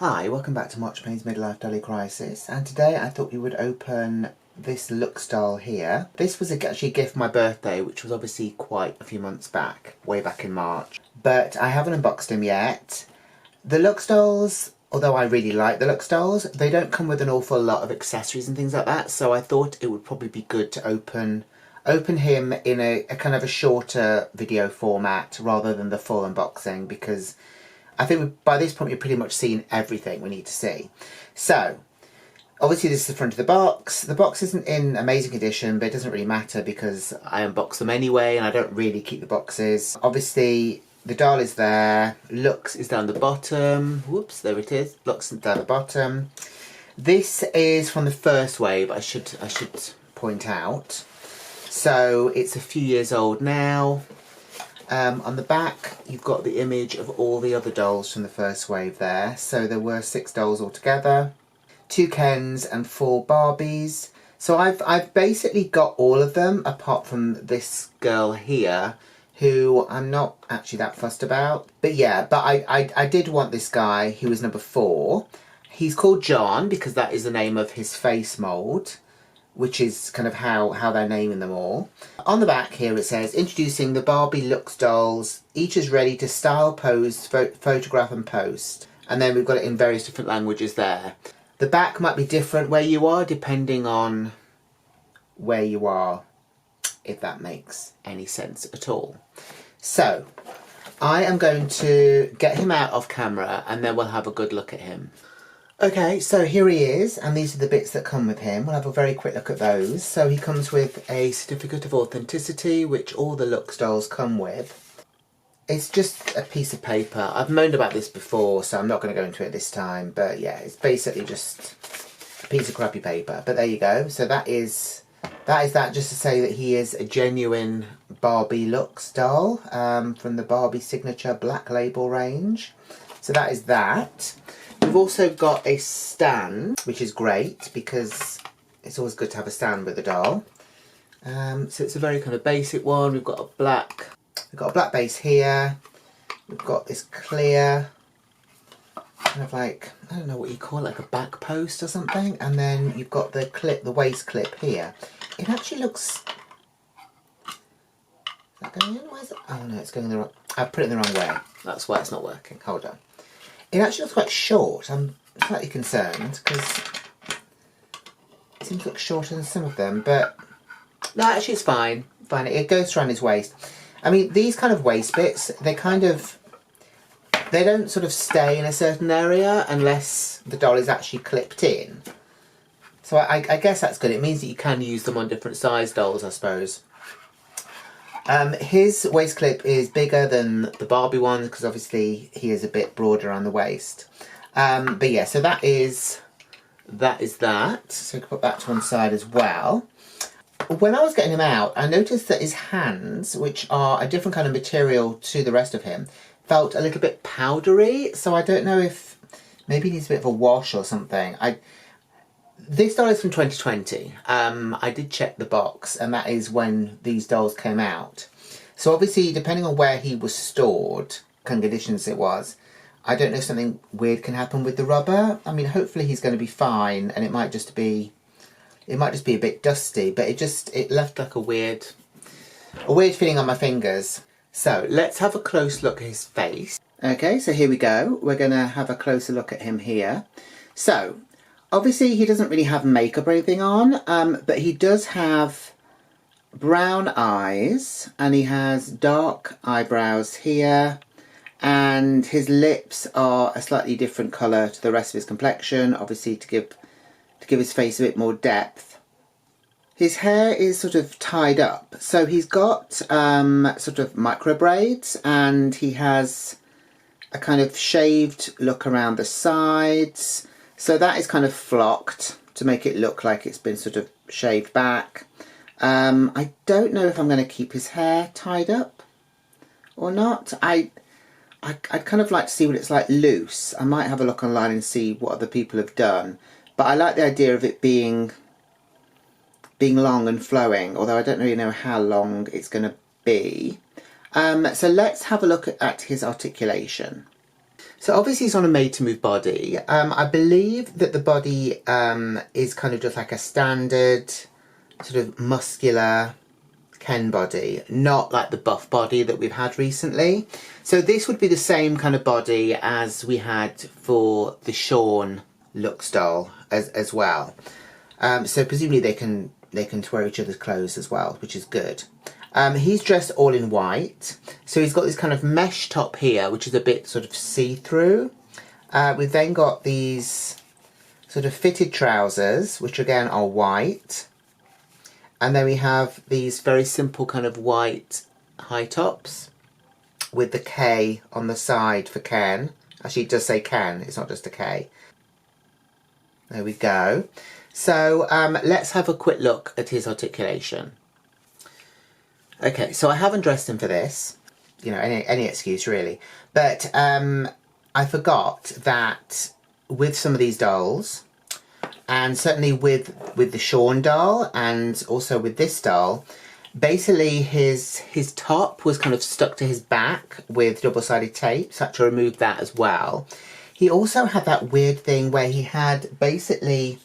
Hi, welcome back to March Payne's Midlife Dolly Crisis, and today I thought we would open this Looks doll here. This was actually a gift for my birthday, which was obviously quite a few months back, way back in March. But I haven't unboxed them yet. The Looks dolls, although I really like the Looks dolls, they don't come with an awful lot of accessories and things like that, so I thought it would probably be good to open him in a kind of a shorter video format rather than the full unboxing, because I think by this point we've pretty much seen everything we need to see. So, obviously this is the front of the box. The box isn't in amazing condition, but it doesn't really matter because I unbox them anyway and I don't really keep the boxes. Obviously the doll is there, Looks is down the bottom. Whoops, there it is. Looks down the bottom. This is from the first wave, I should point out. So it's a few years old now. On the back, you've got the image of all the other dolls from the first wave there. So there were 6 dolls altogether, 2 Kens and 4 Barbies. So I've basically got all of them apart from this girl here, who I'm not actually that fussed about. But yeah, but I did want this guy who was number 4. He's called John because that is the name of his face mould, which is kind of how they're naming them all. On the back here it says, introducing the Barbie Looks dolls. Each is ready to style, pose, photograph and post. And then we've got it in various different languages there. The back might be different where you are, depending on where you are, if that makes any sense at all. So, I am going to get him out of camera and then we'll have a good look at him. Okay, so here he is, and these are the bits that come with him. We'll have a very quick look at those. So he comes with a certificate of authenticity, which all the Looks dolls come with. It's just a piece of paper. I've moaned about this before, so I'm not going to go into it this time. But yeah, it's basically just a piece of crappy paper. But there you go. So that is that, just to say that he is a genuine Barbie Looks doll from the Barbie Signature Black Label range. So that is that. We've also got a stand, which is great because it's always good to have a stand with a doll. So it's a very kind of basic one. We've got a black base here. We've got this clear, kind of like, I don't know what you call it, like a back post or something. And then you've got the clip, the waist clip here. It actually looks, is that going in? Where's it? Oh no, it's going the wrong, I've put it in the wrong way. That's why it's not working. Hold on. It actually looks quite short. I'm slightly concerned because it seems to look shorter than some of them, but no, actually it's fine. Fine, it goes around his waist. I mean, these kind of waist bits, they don't sort of stay in a certain area unless the doll is actually clipped in. So I guess that's good. It means that you can use them on different size dolls, I suppose. His waist clip is bigger than the Barbie one because obviously he is a bit broader on the waist. But yeah, so that is that. So we can put that to one side as well. When I was getting him out, I noticed that his hands, which are a different kind of material to the rest of him, felt a little bit powdery. So I don't know if maybe he needs a bit of a wash or something. This doll is from 2020. I did check the box, and that is when these dolls came out. So obviously, depending on where he was stored, kind of conditions it was, I don't know if something weird can happen with the rubber. I mean, hopefully he's going to be fine, and it might just be a bit dusty, but it left like a weird feeling on my fingers. So let's have a close look at his face. Okay, so here we go. We're going to have a closer look at him here. So obviously, he doesn't really have makeup or anything on, but he does have brown eyes, and he has dark eyebrows here, and his lips are a slightly different colour to the rest of his complexion, obviously to give his face a bit more depth. His hair is sort of tied up, so he's got sort of micro braids, and he has a kind of shaved look around the sides. So that is kind of flocked to make it look like it's been sort of shaved back. I don't know if I'm going to keep his hair tied up or not. I'd kind of like to see what it's like loose. I might have a look online and see what other people have done. But I like the idea of it being long and flowing, although I don't really know how long it's going to be. So let's have a look at his articulation. So obviously it's on a made to move body. I believe that the body is kind of just like a standard sort of muscular Ken body, not like the buff body that we've had recently. So this would be the same kind of body as we had for the Sean Looks doll as well. So presumably they can wear each other's clothes as well, which is good. He's dressed all in white. So he's got this kind of mesh top here, which is a bit sort of see-through. We've then got these sort of fitted trousers, which again are white. And then we have these very simple kind of white high tops with the K on the side for Ken. Actually, it does say Ken, it's not just a K. There we go. So let's have a quick look at his articulation. Okay, so I haven't dressed him for this, you know, any excuse really. But I forgot that with some of these dolls, and certainly with the Sean doll and also with this doll, basically his top was kind of stuck to his back with double-sided tape, so I had to remove that as well. He also had that weird thing where he had basically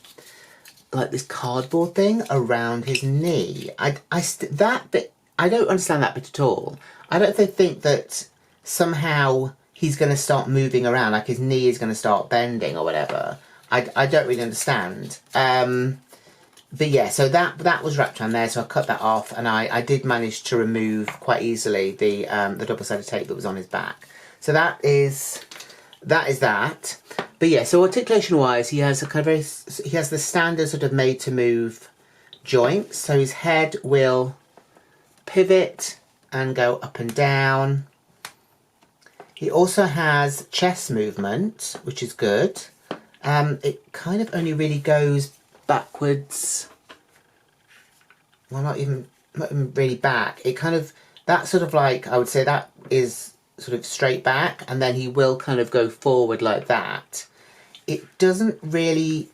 like this cardboard thing around his knee. That bit, I don't understand that bit at all. I don't think that somehow he's going to start moving around, like his knee is going to start bending or whatever. I don't really understand. But yeah, so that was wrapped around there, so I cut that off, and I did manage to remove quite easily the double-sided tape that was on his back. So that is that. But yeah, so articulation-wise, he has the standard sort of made-to-move joints. So his head will pivot and go up and down. He also has chest movement, which is good. It kind of only really goes backwards. Well, not even really back. It kind of, that sort of like, I would say that is sort of straight back, and then he will kind of go forward like that. It doesn't really,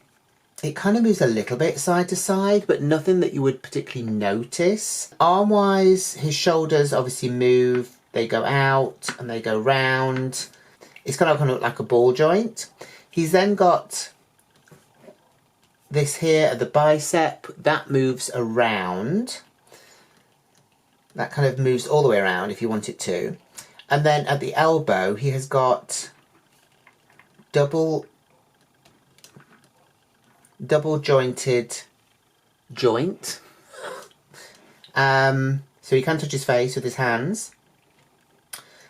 it kind of moves a little bit side to side, but nothing that you would particularly notice. Arm-wise, his shoulders obviously move. They go out and they go round. It's kind of like a ball joint. He's then got this here at the bicep. That moves around. That kind of moves all the way around if you want it to. And then at the elbow, he has got double jointed joint. So he can touch his face with his hands.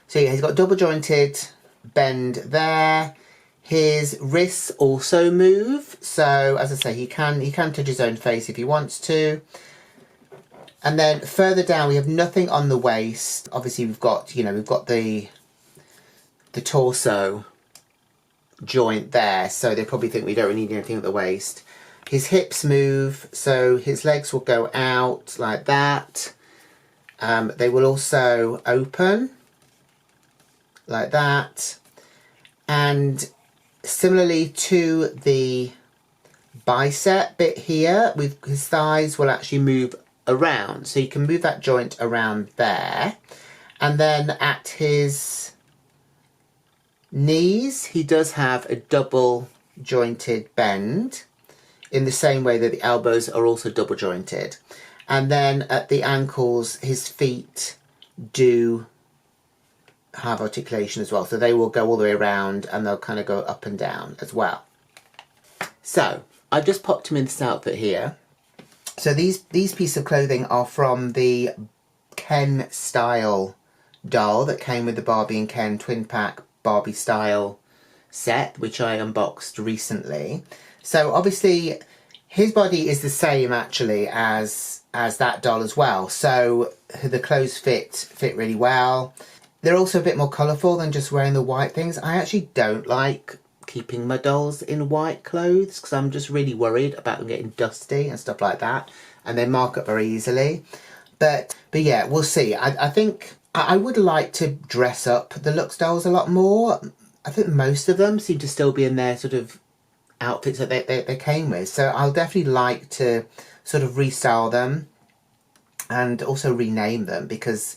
So yeah, he's got double jointed bend there. His wrists also move. So as I say, he can touch his own face if he wants to. And then further down, we have nothing on the waist. Obviously, we've got the torso joint there. So they probably think we don't really need anything at the waist. His hips move, so his legs will go out like that. They will also open like that. And similarly to the bicep bit here, his thighs will actually move around. So you can move that joint around there. And then at his knees, he does have a double jointed bend in the same way that the elbows are also double jointed. And then at the ankles, his feet do have articulation as well. So they will go all the way around and they'll kind of go up and down as well. So I've just popped him in this outfit here. So these pieces of clothing are from the Ken style doll that came with the Barbie and Ken twin pack Barbie style set, which I unboxed recently. So obviously his body is the same actually as that doll as well. So the clothes fit really well. They're also a bit more colourful than just wearing the white things. I actually don't like keeping my dolls in white clothes because I'm just really worried about them getting dusty and stuff like that, and they mark up very easily. But yeah, we'll see. I think I would like to dress up the Looks dolls a lot more. I think most of them seem to still be in their sort of outfits that they came with. So I'll definitely like to sort of restyle them and also rename them, because,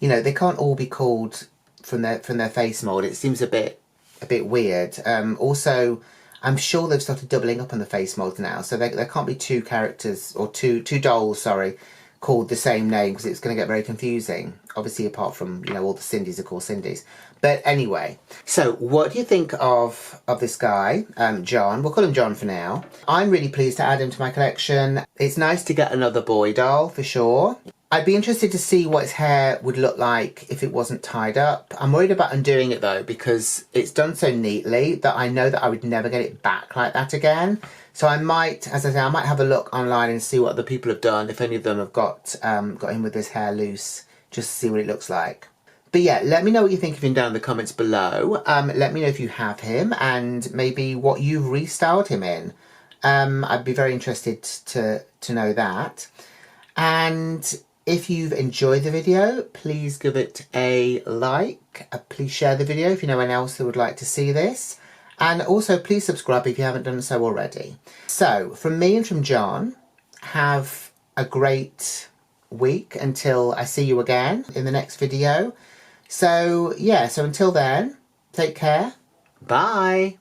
you know, they can't all be called from their face mould. It seems a bit a bit weird. Also, I'm sure they've started doubling up on the face molds now, so there can't be two characters, or two dolls, sorry, called the same name, because it's going to get very confusing. Obviously, apart from, you know, all the Cindy's are called Cindy's. But anyway, so what do you think of this guy, John? We'll call him John for now. I'm really pleased to add him to my collection. It's nice to get another boy doll, for sure. I'd be interested to see what his hair would look like if it wasn't tied up. I'm worried about undoing it though, because it's done so neatly that I know that I would never get it back like that again. So I might, as I say, I might have a look online and see what other people have done, if any of them have got him with his hair loose, just to see what it looks like. But yeah, let me know what you think of him down in the comments below. Let me know if you have him and maybe what you've restyled him in. I'd be very interested to know that. And if you've enjoyed the video, please give it a like. Please share the video if you know anyone else who would like to see this. And also please subscribe if you haven't done so already. So from me and from John, have a great week until I see you again in the next video. So yeah, so until then, take care. Bye.